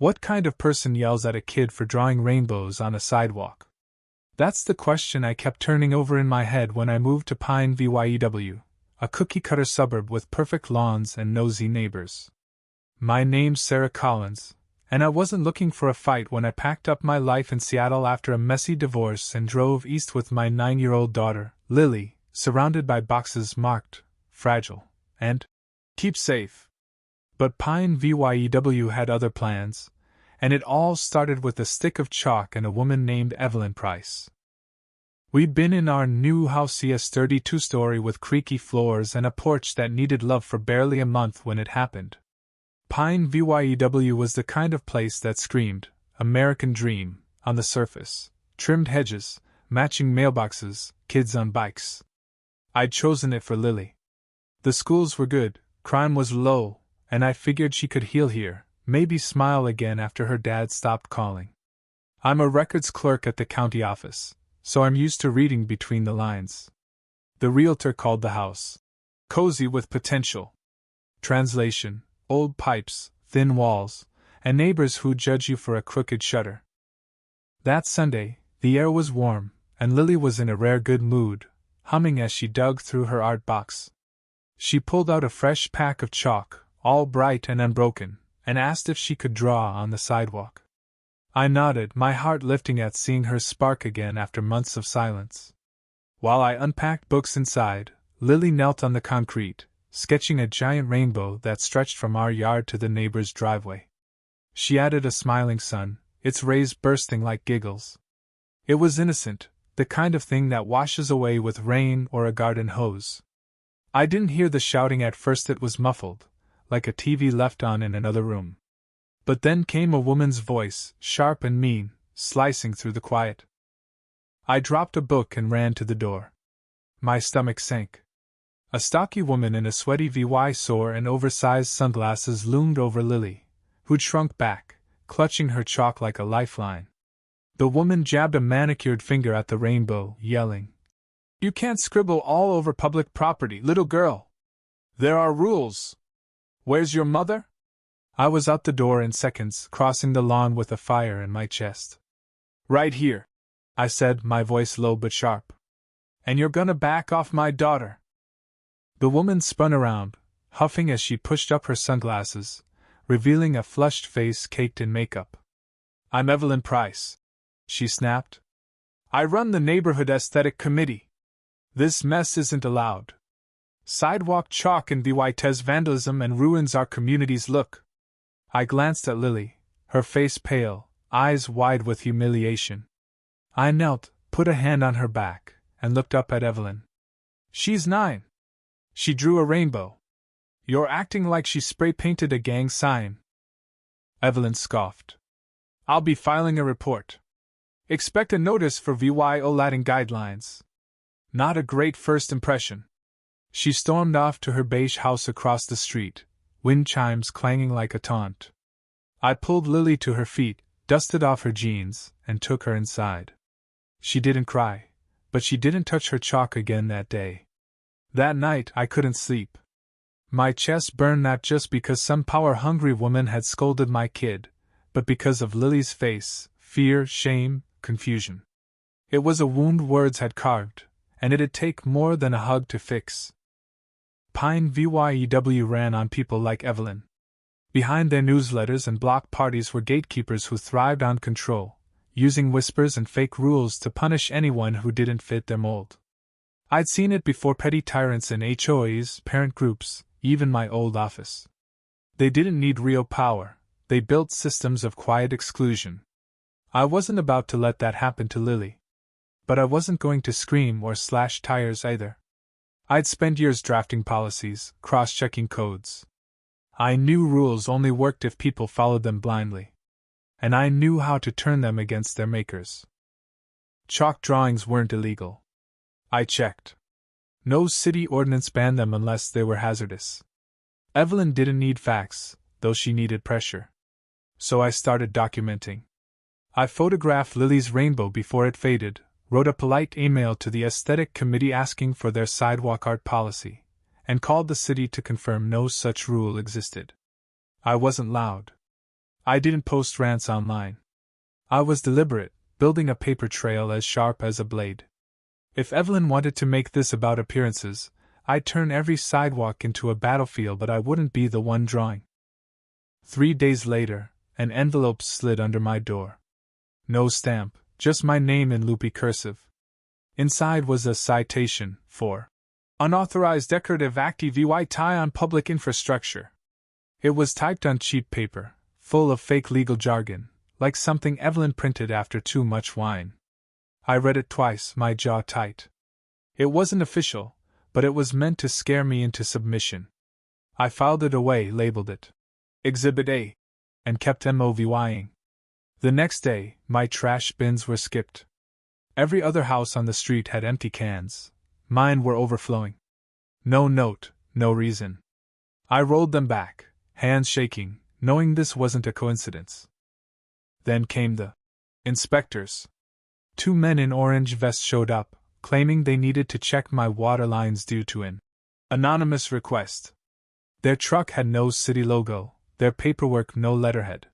What kind of person yells at a kid for drawing rainbows on a sidewalk? That's the question I kept turning over in my head when I moved to Pine View, a cookie-cutter suburb with perfect lawns and nosy neighbors. My name's Sarah Collins, and I wasn't looking for a fight when I packed up my life in Seattle after a messy divorce and drove east with my 9-year-old daughter, Lily, surrounded by boxes marked, fragile, and keep safe. But Pine View had other plans, and it all started with a stick of chalk and a woman named Evelyn Price. We'd been in our new house, a sturdy 2-story with creaky floors and a porch that needed love, for barely a month when it happened. Pine View was the kind of place that screamed American dream on the surface: trimmed hedges, matching mailboxes, kids on bikes. I'd chosen it for Lily. The schools were good, crime was low, and I figured she could heal here, maybe smile again after her dad stopped calling. I'm a records clerk at the county office, so I'm used to reading between the lines. The realtor called the house cozy with potential. Translation: old pipes, thin walls, and neighbors who judge you for a crooked shutter. That Sunday, the air was warm, and Lily was in a rare good mood, humming as she dug through her art box. She pulled out a fresh pack of chalk, all bright and unbroken, and asked if she could draw on the sidewalk. I nodded, my heart lifting at seeing her spark again after months of silence. While I unpacked books inside, Lily knelt on the concrete, sketching a giant rainbow that stretched from our yard to the neighbor's driveway. She added a smiling sun, its rays bursting like giggles. It was innocent, the kind of thing that washes away with rain or a garden hose. I didn't hear the shouting at first, it was muffled, like a TV left on in another room. But then came a woman's voice, sharp and mean, slicing through the quiet. I dropped a book and ran to the door. My stomach sank. A stocky woman in a sweaty VY sore and oversized sunglasses loomed over Lily, who'd shrunk back, clutching her chalk like a lifeline. The woman jabbed a manicured finger at the rainbow, yelling, "You can't scribble all over public property, little girl. There are rules. Where's your mother?" I was out the door in seconds, crossing the lawn with a fire in my chest. "Right here," I said, my voice low but sharp. "And you're gonna back off my daughter." The woman spun around, huffing as she pushed up her sunglasses, revealing a flushed face caked in makeup. "I'm Evelyn Price," she snapped. "I run the neighborhood aesthetic committee. This mess isn't allowed. Sidewalk chalk invites vandalism and ruins our community's look." I glanced at Lily, her face pale, eyes wide with humiliation. I knelt, put a hand on her back, and looked up at Evelyn. "She's 9. She drew a rainbow. You're acting like she spray-painted a gang sign." Evelyn scoffed. "I'll be filing a report. Expect a notice for violating guidelines. Not a great first impression." She stormed off to her beige house across the street, wind chimes clanging like a taunt. I pulled Lily to her feet, dusted off her jeans, and took her inside. She didn't cry, but she didn't touch her chalk again that day. That night I couldn't sleep. My chest burned, not just because some power-hungry woman had scolded my kid, but because of Lily's face, fear, shame, confusion. It was a wound words had carved, and it'd take more than a hug to fix. Pine View ran on people like Evelyn. Behind their newsletters and block parties were gatekeepers who thrived on control, using whispers and fake rules to punish anyone who didn't fit their mold. I'd seen it before: petty tyrants in HOAs, parent groups, even my old office. They didn't need real power, they built systems of quiet exclusion. I wasn't about to let that happen to Lily. But I wasn't going to scream or slash tires either. I'd spent years drafting policies, cross-checking codes. I knew rules only worked if people followed them blindly. And I knew how to turn them against their makers. Chalk drawings weren't illegal. I checked. No city ordinance banned them unless they were hazardous. Evelyn didn't need facts, though she needed pressure. So I started documenting. I photographed Lily's rainbow before it faded, wrote a polite email to the aesthetic committee asking for their sidewalk art policy, and called the city to confirm no such rule existed. I wasn't loud. I didn't post rants online. I was deliberate, building a paper trail as sharp as a blade. If Evelyn wanted to make this about appearances, I'd turn every sidewalk into a battlefield, but I wouldn't be the one drawing. 3 days later, an envelope slid under my door. No stamp, just my name in loopy cursive. Inside was a citation for unauthorized decorative activity on public infrastructure. It was typed on cheap paper, full of fake legal jargon, like something Evelyn printed after too much wine. I read it twice, my jaw tight. It wasn't official, but it was meant to scare me into submission. I filed it away, labeled it Exhibit A, and kept moving. The next day, my trash bins were skipped. Every other house on the street had empty cans. Mine were overflowing. No note, no reason. I rolled them back, hands shaking, knowing this wasn't a coincidence. Then came the inspectors. 2 men in orange vests showed up, claiming they needed to check my water lines due to an anonymous request. Their truck had no city logo, their paperwork no letterhead.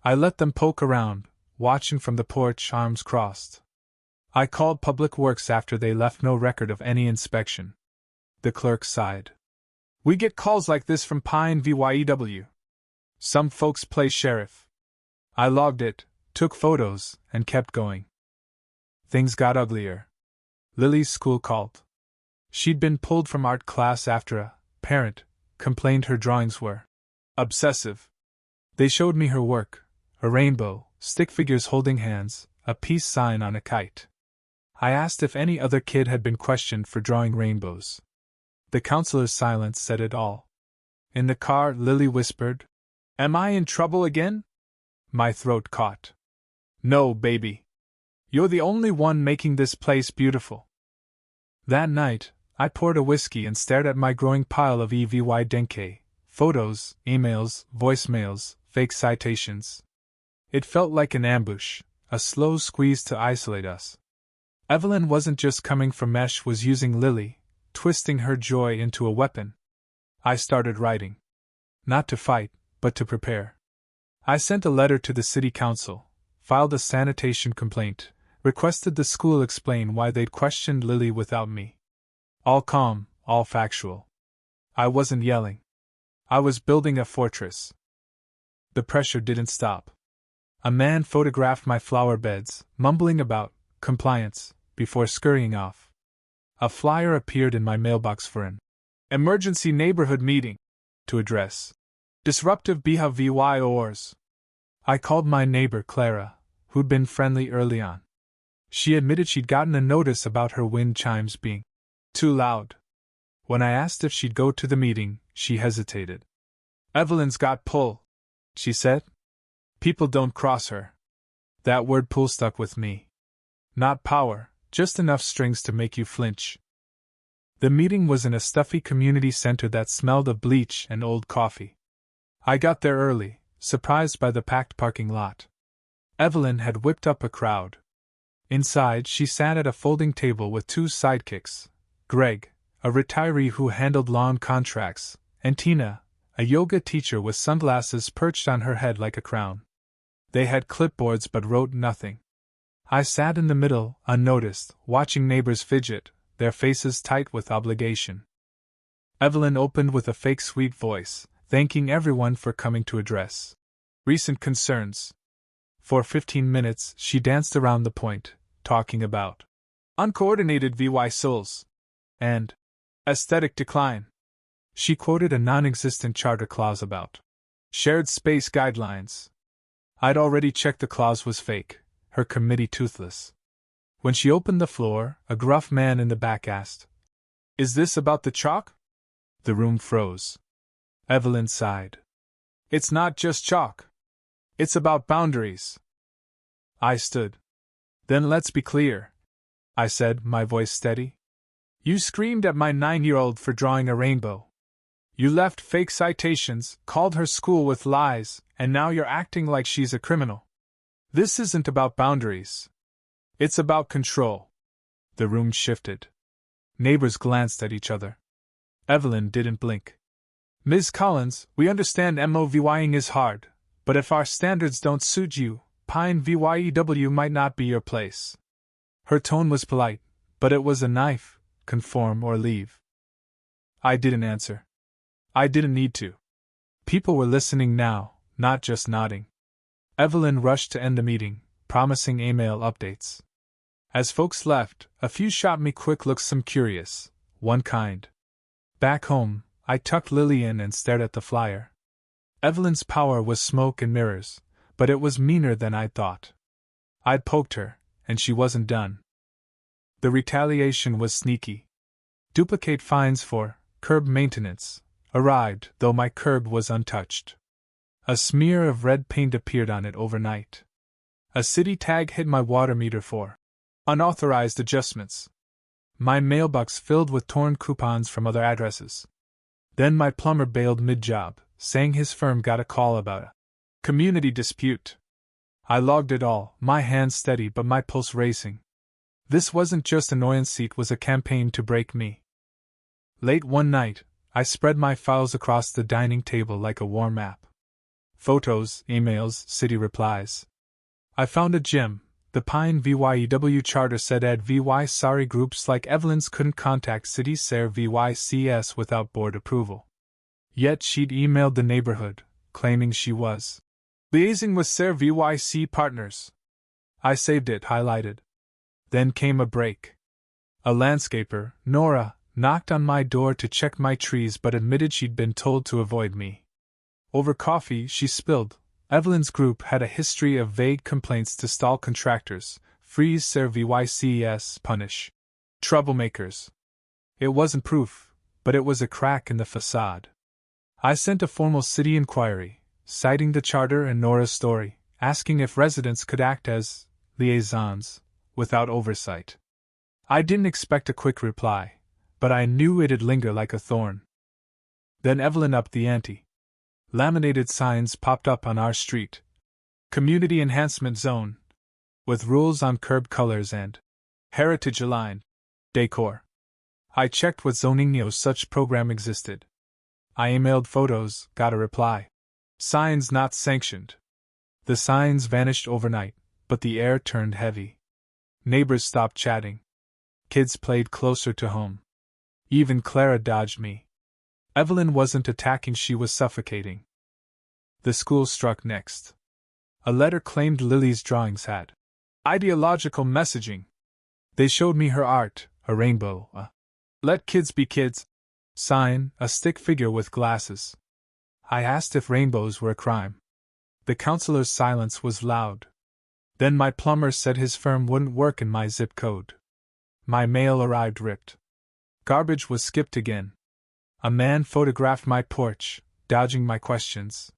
I let them poke around, watching from the porch, arms crossed. I called Public Works after they left no record of any inspection. The clerk sighed. We get calls like this from Pine VYEW. Some folks play sheriff. I logged it, took photos, and kept going. Things got uglier. Lily's school called. She'd been pulled from art class after a parent complained her drawings were obsessive. They showed me her work, a rainbow, stick figures holding hands, a peace sign on a kite. I asked if any other kid had been questioned for drawing rainbows. The counselor's silence said it all. In the car, Lily whispered, "Am I in trouble again?" My throat caught. "No, baby. You're the only one making this place beautiful." That night, I poured a whiskey and stared at my growing pile of EVY denke, photos, emails, voicemails, fake citations. It felt like an ambush, a slow squeeze to isolate us. Evelyn wasn't just coming for mesh, was using Lily, twisting her joy into a weapon. I started writing. Not to fight, but to prepare. I sent a letter to the city council, filed a sanitation complaint, requested the school explain why they'd questioned Lily without me. All calm, all factual. I wasn't yelling. I was building a fortress. The pressure didn't stop. A man photographed my flower beds, mumbling about compliance, before scurrying off. A flyer appeared in my mailbox for an emergency neighborhood meeting to address disruptive behaviors. I called my neighbor Clara, who'd been friendly early on. She admitted she'd gotten a notice about her wind chimes being too loud. When I asked if she'd go to the meeting, she hesitated. "Evelyn's got pull," she said. "People don't cross her." That word pull stuck with me. Not power, just enough strings to make you flinch. The meeting was in a stuffy community center that smelled of bleach and old coffee. I got there early, surprised by the packed parking lot. Evelyn had whipped up a crowd. Inside, she sat at a folding table with 2 sidekicks, Greg, a retiree who handled lawn contracts, and Tina, a yoga teacher with sunglasses perched on her head like a crown. They had clipboards but wrote nothing. I sat in the middle, unnoticed, watching neighbors fidget, their faces tight with obligation. Evelyn opened with a fake sweet voice, thanking everyone for coming to address recent concerns. For 15 minutes, she danced around the point, talking about uncoordinated VY souls and aesthetic decline. She quoted a non-existent charter clause about shared space guidelines. I'd already checked the clause was fake, her committee toothless. When she opened the floor, a gruff man in the back asked, "Is this about the chalk?" The room froze. Evelyn sighed. "It's not just chalk. It's about boundaries." I stood. "Then let's be clear," I said, my voice steady. "You screamed at my 9-year-old for drawing a rainbow. You left fake citations, called her school with lies, and now you're acting like she's a criminal. This isn't about boundaries. It's about control." The room shifted. Neighbors glanced at each other. Evelyn didn't blink. "Ms. Collins, we understand MOVYing is hard, But if our standards don't suit you, Pine VYEW might not be your place. Her tone was polite, but it was a knife: conform or leave. I didn't answer. I didn't need to. People were listening now, not just nodding. Evelyn rushed to end the meeting, promising email updates. As folks left, a few shot me quick looks, some curious, one kind. Back home, I tucked Lily in and stared at the flyer. Evelyn's power was smoke and mirrors, but it was meaner than I'd thought. I'd poked her, and she wasn't done. The retaliation was sneaky. Duplicate fines for curb maintenance arrived, though my curb was untouched. A smear of red paint appeared on it overnight. A city tag hit my water meter for unauthorized adjustments. My mailbox filled with torn coupons from other addresses. Then my plumber bailed mid-job, saying his firm got a call about a community dispute. I logged it all, my hands steady but my pulse racing. This wasn't just annoyance, it was a campaign to break me. Late one night, I spread my files across the dining table like a war map. Photos, emails, city replies. I found a gem. The Pine VYEW charter said at VY sorry groups like Evelyn's couldn't contact City SARE VYCS without board approval. Yet she'd emailed the neighborhood, claiming she was liaising with SARE VYC partners. I saved it, highlighted. Then came a break. A landscaper, Nora, knocked on my door to check my trees but admitted she'd been told to avoid me. Over coffee, she spilled, Evelyn's group had a history of vague complaints to stall contractors, freeze SARE VYCS, punish troublemakers. It wasn't proof, but it was a crack in the facade. I sent a formal city inquiry, citing the charter and Nora's story, asking if residents could act as liaisons without oversight. I didn't expect a quick reply, but I knew it'd linger like a thorn. Then Evelyn upped the ante. Laminated signs popped up on our street. Community Enhancement Zone, with rules on curb colors and heritage-aligned decor. I checked with zoning, no such program existed. I emailed photos, got a reply. Signs not sanctioned. The signs vanished overnight, but the air turned heavy. Neighbors stopped chatting. Kids played closer to home. Even Clara dodged me. Evelyn wasn't attacking, she was suffocating. The school struck next. A letter claimed Lily's drawings had ideological messaging. They showed me her art, a rainbow, a "Let kids be kids" sign, a stick figure with glasses. I asked if rainbows were a crime. The counselor's silence was loud. Then my plumber said his firm wouldn't work in my zip code. My mail arrived ripped. Garbage was skipped again. A man photographed my porch, dodging my questions.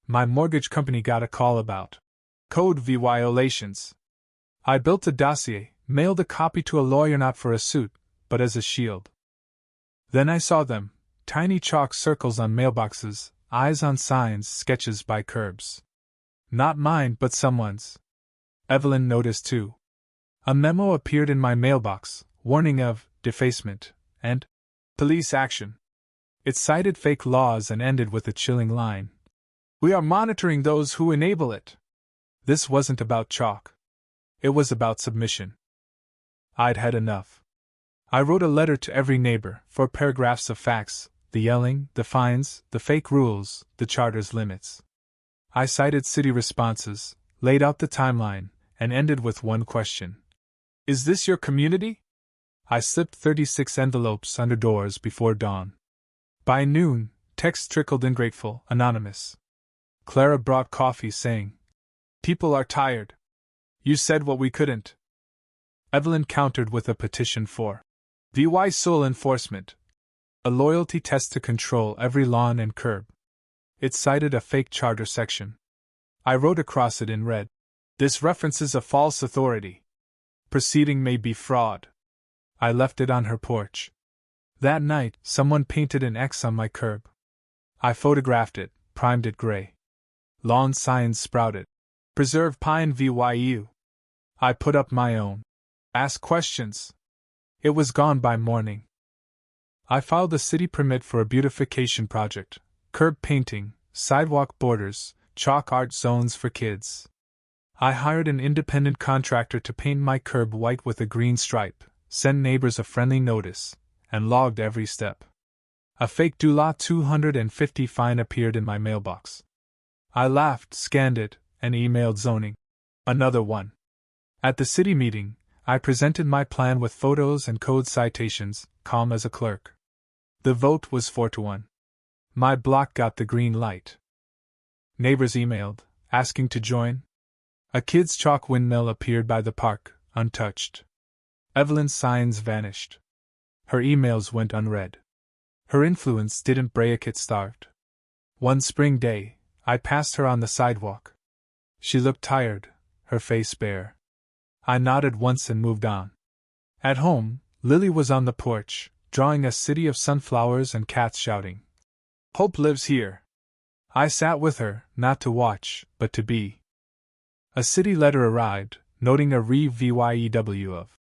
My mortgage company got a call about code violations. I built a dossier, mailed a copy to a lawyer, not for a suit, but as a shield. Then I saw them, tiny chalk circles on mailboxes, eyes on signs, sketches by curbs. Not mine, but someone's. Evelyn noticed too. A memo appeared in my mailbox, warning of defacement and police action. It cited fake laws and ended with a chilling line. We are monitoring those who enable it. This wasn't about chalk. It was about submission. I'd had enough. I wrote a letter to every neighbor, 4 paragraphs of facts, the yelling, the fines, the fake rules, the charter's limits. I cited city responses, laid out the timeline, and ended with one question. Is this your community? I slipped 36 envelopes under doors before dawn. By noon, text trickled in, grateful, anonymous. Clara brought coffee, saying, "People are tired. You said what we couldn't." Evelyn countered with a petition for VY soul enforcement, a loyalty test to control every lawn and curb. It cited a fake charter section. I wrote across it in red, "This references a false authority. Proceeding may be fraud." I left it on her porch. That night, someone painted an X on my curb. I photographed it, primed it gray. Lawn signs sprouted. Preserve Pine VYU. I put up my own. Ask questions. It was gone by morning. I filed a city permit for a beautification project, curb painting, sidewalk borders, chalk art zones for kids. I hired an independent contractor to paint my curb white with a green stripe, sent neighbors a friendly notice, and logged every step. A fake $250 fine appeared in my mailbox. I laughed, scanned it, and emailed zoning. Another one. At the city meeting, I presented my plan with photos and code citations, calm as a clerk. The vote was 4-1. My block got the green light. Neighbors emailed, asking to join. A kid's chalk windmill appeared by the park, untouched. Evelyn's signs vanished. Her emails went unread. Her influence didn't break, it starved. One spring day, I passed her on the sidewalk. She looked tired, her face bare. I nodded once and moved on. At home, Lily was on the porch, drawing a city of sunflowers and cats shouting, "Hope lives here." I sat with her, not to watch, but to be. A city letter arrived, noting a review of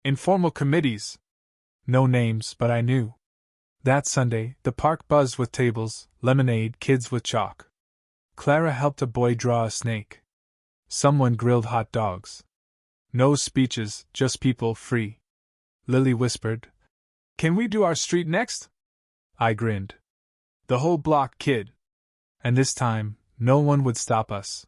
informal committees. No names, but I knew. That Sunday, the park buzzed with tables, lemonade, kids with chalk. Clara helped a boy draw a snake. Someone grilled hot dogs. No speeches, just people free. Lily whispered, "Can we do our street next?" I grinned. The whole block, kid. And this time, no one would stop us.